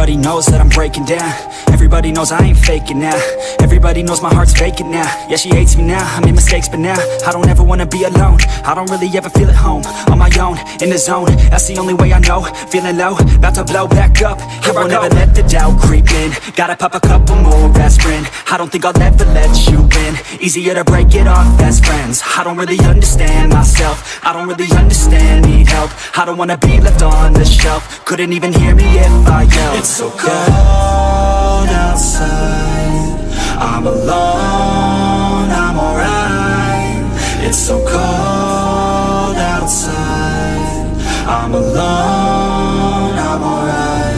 Everybody knows that I'm breaking down. Everybody knows I ain't faking now. Everybody knows my heart's vacant now. Yeah, she hates me now, I made mistakes, but now I don't ever wanna be alone. I don't really ever feel at home. On my own, in the zone, that's the only way I know. Feeling low, about to blow back up. Here I won't ever let the doubt creep in. Gotta pop a couple more aspirin. I don't think I'll ever let you in. Easier to break it off as friends. I don't really understand myself. I don't really understand, need help. I don't wanna be left on the shelf. Couldn't even hear me if I yelled. It's so cold outside, I'm alone, I'm alright. It's so cold outside, I'm alone, I'm alright.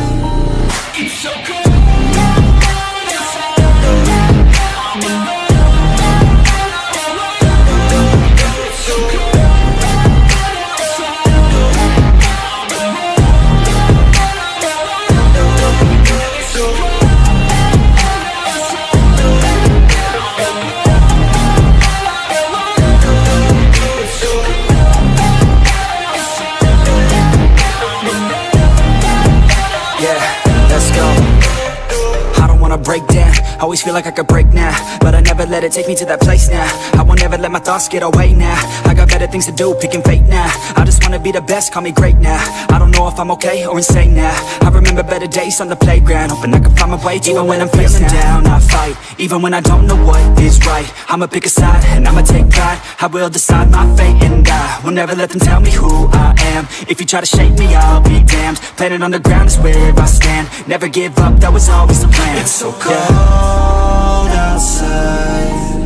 It's so cold. Break down, always feel like I could break now, but I never let it take me to that place now. I won't ever let my thoughts get away now. I got better things to do, picking fate now. I just wanna be the best, call me great now. I don't know if I'm okay or insane now. I remember better days on the playground, hoping I can find my way to even when I'm feeling down, I fight. Even when I don't know what is right, I'ma pick a side and I'ma take pride. I will decide my fate and I will never let them tell me who I am. If you try to shake me, I'll be damned. Planet on the ground is where I stand. Never give up, that was always the plan. It's so cold outside,